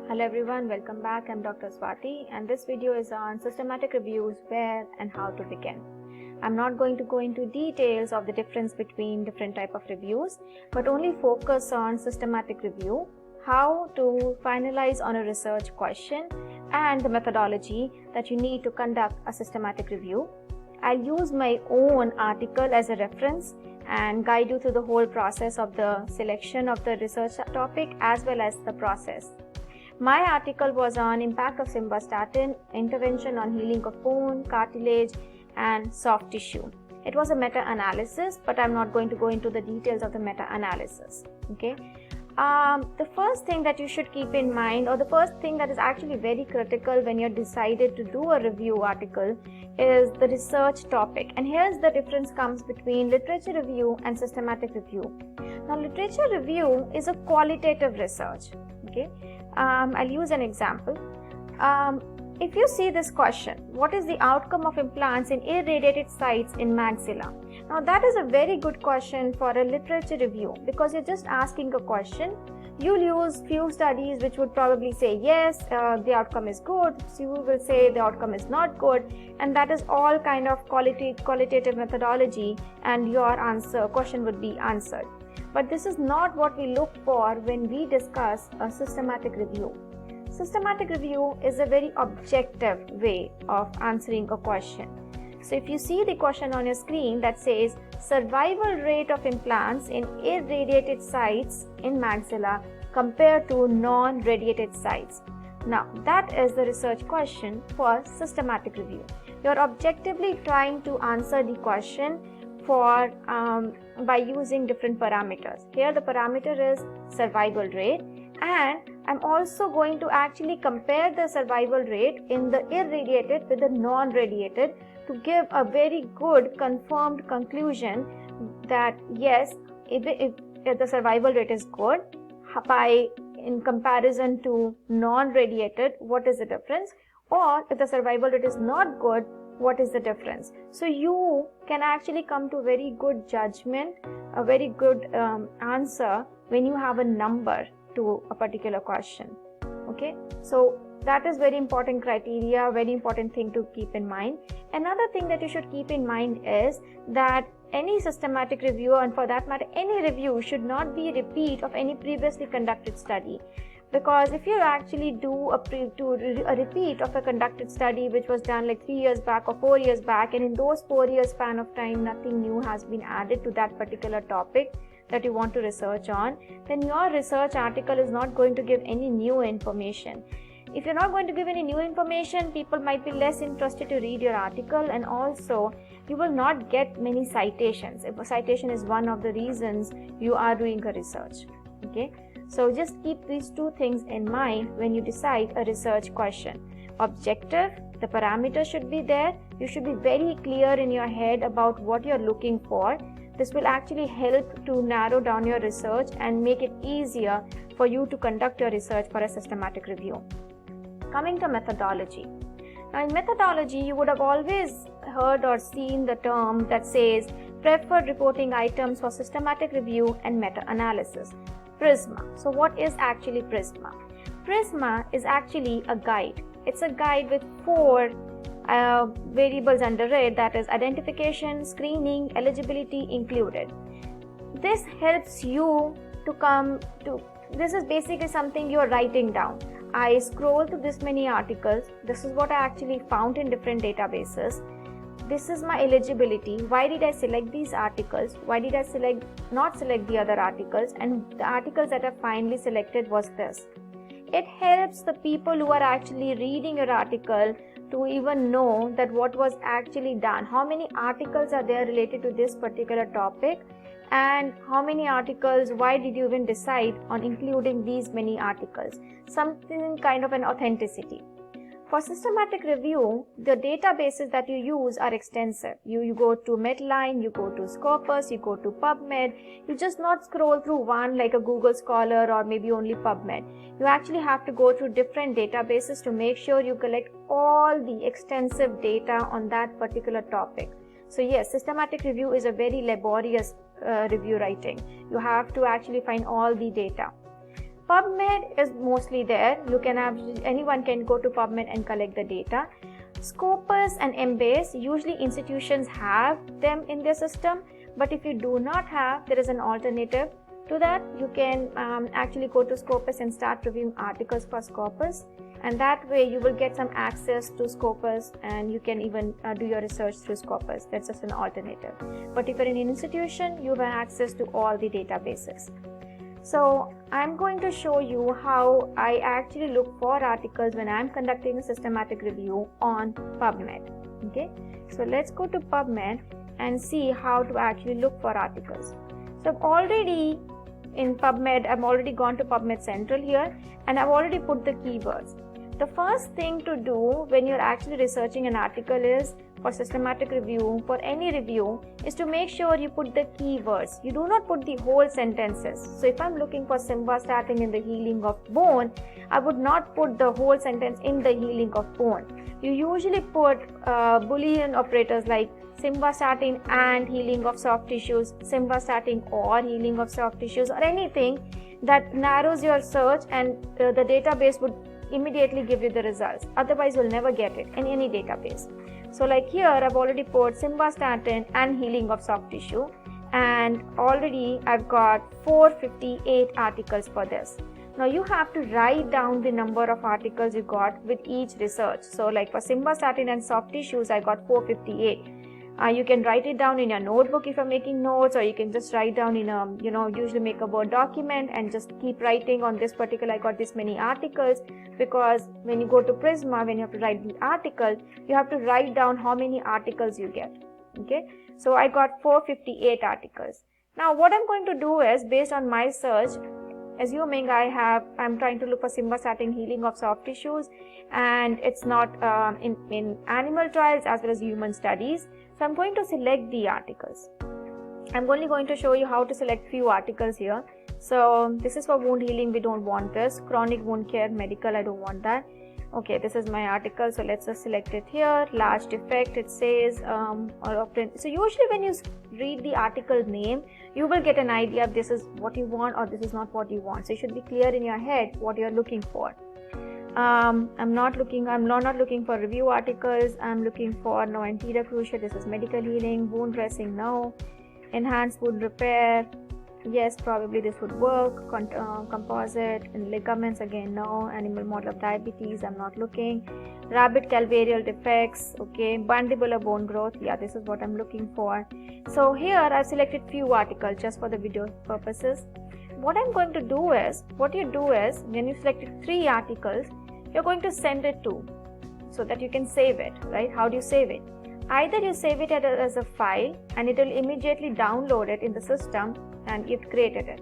Hello everyone, welcome back. I'm Dr. Swati and this video is on systematic reviews, where and how to begin. I'm not going to go into details of the difference between different type of reviews, but only focus on systematic review, how to finalize on a research question and the methodology that you need to conduct a systematic review. I'll use my own article as a reference and guide you through the whole process of the selection of the research topic as well as the process. My article was on impact of simvastatin, intervention on healing of bone, cartilage and soft tissue. It was a meta-analysis, but I'm not going to go into the details of the meta-analysis. Okay. The first thing that you should keep in mind, or the first thing that is actually very critical when you're decided to do a review article, is the research topic. And here's the difference comes between literature review and systematic review. Now, literature review is a qualitative research. Okay. I'll use an example. If you see this question, what is the outcome of implants in irradiated sites in maxilla? Now that is a very good question for a literature review, because you're just asking a question. You'll use few studies which would probably say yes, the outcome is good. So you will say the outcome is not good, and that is all kind of qualitative methodology, and your question would be answered. But this is not what we look for when we discuss a systematic review. Systematic review is a very objective way of answering a question. So if you see the question on your screen that says survival rate of implants in irradiated sites in maxilla compared to non-radiated sites. Now that is the research question for systematic review. You're objectively trying to answer the question for by using different parameters. Here the parameter is survival rate, and I'm also going to actually compare the survival rate in the irradiated with the non-radiated to give a very good confirmed conclusion that yes, if the survival rate is good, in comparison to non-radiated, what is the difference? Or if the survival rate is not good, what is the difference? So you can actually come to a very good judgment, a very good answer when you have a number to a particular question. Okay, so that is very important criteria, very important thing to keep in mind. Another thing that you should keep in mind is that any systematic review, and for that matter any review, should not be a repeat of any previously conducted study. Because if you actually do a repeat of a conducted study which was done like 3 years back or 4 years back, and in those 4 years span of time nothing new has been added to that particular topic that you want to research on, then your research article is not going to give any new information. If you're not going to give any new information, people might be less interested to read your article, and also you will not get many citations. If a citation is one of the reasons you are doing a research. Okay. So just keep these two things in mind when you decide a research question. Objective, the parameters should be there. You should be very clear in your head about what you're looking for. This will actually help to narrow down your research and make it easier for you to conduct your research for a systematic review. Coming to methodology. Now in methodology, you would have always heard or seen the term that says preferred reporting items for systematic review and meta-analysis. PRISMA. So what is actually PRISMA? PRISMA is actually a guide. It's a guide with 4 variables under it, that is identification, screening, eligibility included. This helps you to come to, this is basically something you're writing down. I scroll through this many articles. This is what I actually found in different databases. This is my eligibility. Why did I select these articles? Why did I not select the other articles? And the articles that I finally selected was this. It helps the people who are actually reading your article to even know that what was actually done. How many articles are there related to this particular topic? And how many articles, why did you even decide on including these many articles? Something kind of an authenticity. For systematic review, the databases that you use are extensive. You go to Medline, you go to Scopus, you go to PubMed. You just not scroll through one like a Google Scholar or maybe only PubMed. You actually have to go through different databases to make sure you collect all the extensive data on that particular topic. So yes, systematic review is a very laborious review writing. You have to actually find all the data. PubMed is mostly there. You can have, anyone can go to PubMed and collect the data. Scopus and Embase, usually institutions have them in their system, but if you do not have, there is an alternative to that. You can actually go to Scopus and start reviewing articles for Scopus, and that way you will get some access to Scopus, and you can even do your research through Scopus. That's just an alternative. But if you're in an institution, you have access to all the databases. So I'm going to show you how I actually look for articles when I'm conducting a systematic review on PubMed. Okay, so let's go to PubMed and see how to actually look for articles. So I've already in PubMed, I've already gone to PubMed Central here, and I've already put the keywords. The first thing to do when you're actually researching an article is, for systematic review, for any review, is to make sure you put the keywords. You do not put the whole sentences. So if I'm looking for simvastatin in the healing of bone, I would not put the whole sentence in the healing of bone. You usually put Boolean operators like simvastatin and healing of soft tissues, simvastatin or healing of soft tissues, or anything that narrows your search, and the database would immediately give you the results. Otherwise, you'll never get it in any database. So like here, I've already put simvastatin and healing of soft tissue, and already I've got 458 articles for this. Now you have to write down the number of articles you got with each research. So like for simvastatin and soft tissues, I got 458. You can write it down in your notebook if you're making notes, or you can just write down in a, usually make a Word document and just keep writing on this particular, I got this many articles, because when you go to Prisma, when you have to write the article, you have to write down how many articles you get. Okay, so I got 458 articles. Now what I'm going to do is, based on my search, assuming I'm trying to look for simvastatin healing of soft tissues, and it's not in animal trials as well as human studies. So I'm going to select the articles. I'm only going to show you how to select few articles here. So this is for wound healing, we don't want this. Chronic wound care, medical, I don't want that. Okay, this is my article, so let's just select it here. Large defect, it says, or often. So usually when you read the article name, you will get an idea if this is what you want or this is not what you want. So you should be clear in your head what you're looking for. I'm not looking for review articles. I'm looking for no anterior cruciate. This is medical healing. Wound dressing, no. Enhanced wound repair, yes, probably this would work. Composite and ligaments, again, no. Animal model of diabetes, I'm not looking. Rabbit calvarial defects, okay. Mandibular bone growth, yeah, this is what I'm looking for. So here I've selected few articles just for the video purposes. What I'm going to do is, when you selected 3 articles, you're going to send it to, so that you can save it, right? How do you save it? Either you save it as a file and it will immediately download it in the system and you've created it,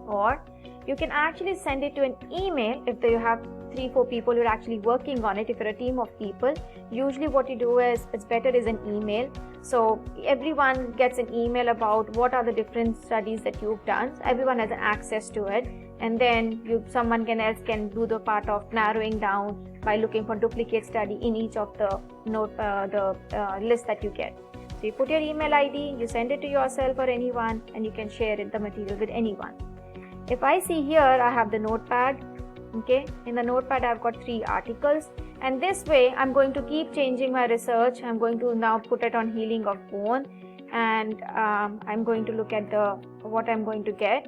or you can actually send it to an email if you have 3-4 people who are actually working on it. If you're a team of people, usually what you do is, it's better is an email. So everyone gets an email about what are the different studies that you've done. So everyone has access to it, and then someone else can do the part of narrowing down by looking for duplicate study in each of the list that you get. So you put your email ID, you send it to yourself or anyone, and you can share the material with anyone. If I see here, I have the notepad. Okay, in the notepad I've got 3 articles, and this way I'm going to keep changing my research. I'm going to now put it on healing of bone, and I'm going to look at what I'm going to get,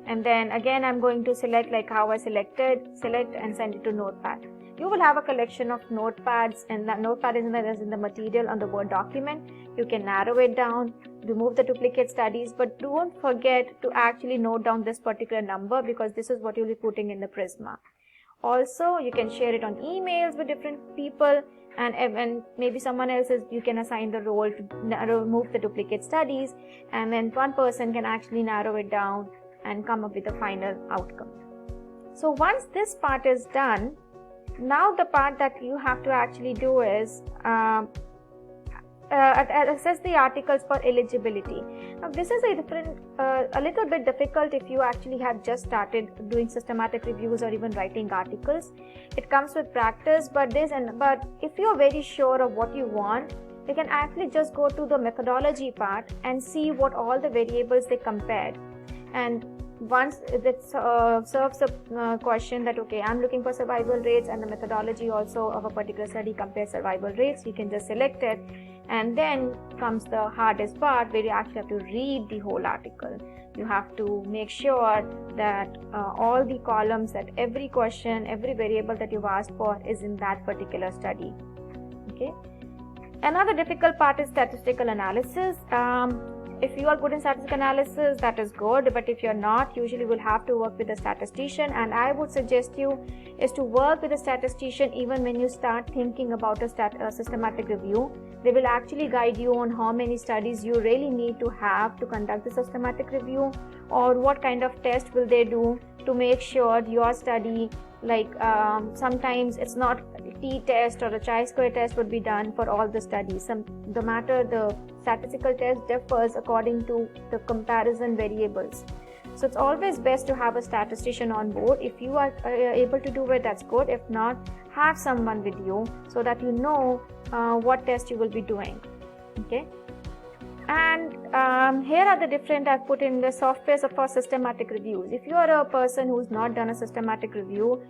and then again I'm going to select like how I select and send it to notepad. You will have a collection of notepads, and that notepad is in the material on the Word document. You can narrow it down, remove the duplicate studies, but don't forget to actually note down this particular number, because this is what you'll be putting in the Prisma. Also, you can share it on emails with different people, and maybe someone else you can assign the role to remove the duplicate studies, and then one person can actually narrow it down and come up with a final outcome. So once this part is done, now the part that you have to actually do is assess the articles for eligibility. Now this is a little bit difficult if you actually have just started doing systematic reviews or even writing articles. It comes with practice, but if you are very sure of what you want, you can actually just go to the methodology part and see what all the variables they compared. And once it serves a question that okay, I'm looking for survival rates and the methodology also of a particular study compares survival rates, you can just select it. And then comes the hardest part, where you actually have to read the whole article. You have to make sure that all the columns, that every question, every variable that you've asked for is in that particular study. Okay. Another difficult part is statistical analysis. If you are good in statistical analysis, that is good, but if you're not, usually will have to work with a statistician, and I would suggest you is to work with a statistician even when you start thinking about a systematic review. They will actually guide you on how many studies you really need to have to conduct the systematic review, or what kind of test will they do to make sure your study, like sometimes it's not t-test or a chi-square test would be done for all the studies. The statistical test differs according to the comparison variables. So it's always best to have a statistician on board. If you are able to do it, that's good. If not, have someone with you so that you know what test you will be doing. Okay. And here are the different, I've put in the softwares for systematic reviews. If you are a person who's not done a systematic review,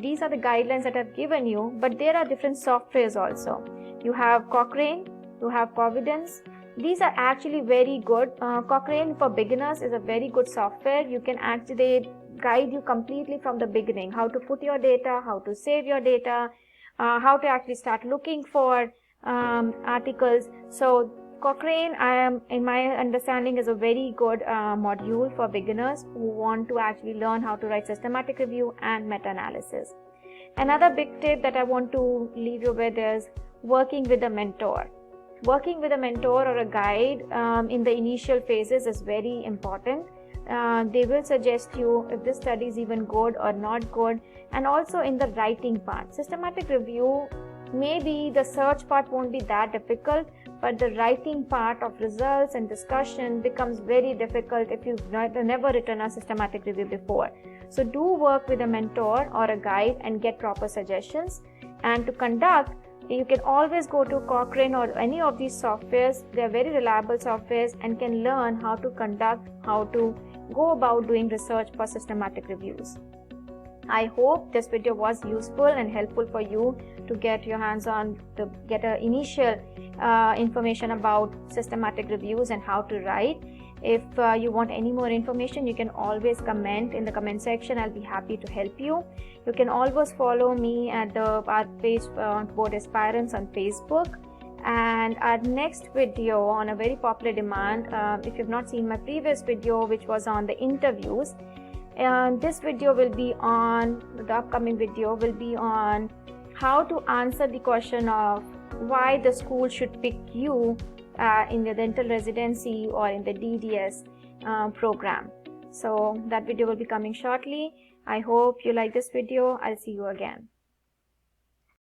these are the guidelines that I've given you, but there are different softwares also. You have Cochrane, you have Providence. These are actually very good. Cochrane for beginners is a very good software. You can actually guide you completely from the beginning, how to put your data, how to save your data, how to actually start looking for articles. So Cochrane, in my understanding, is a very good module for beginners who want to actually learn how to write systematic review and meta-analysis. Another big tip that I want to leave you with is working with a mentor. Working with a mentor or a guide in the initial phases is very important. They will suggest you if this study is even good or not good, and also in the writing part. Systematic review, maybe the search part won't be that difficult, but the writing part of results and discussion becomes very difficult if you've never written a systematic review before. So do work with a mentor or a guide and get proper suggestions. And to conduct, you can always go to Cochrane or any of these softwares. They are very reliable softwares and can learn how to conduct, how to go about doing research for systematic reviews. I hope this video was useful and helpful for you to get your hands on, to get an initial information about systematic reviews and how to write. If you want any more information, you can always comment in the comment section. I'll be happy to help you. You can always follow me at our page Board Aspirants on Facebook. And our next video on a very popular demand, if you've not seen my previous video, which was on the interviews, and this video will be on, the upcoming video will be on how to answer the question of why the school should pick you in the dental residency or in the DDS program. So that video will be coming shortly. I hope you like this video. I'll see you again.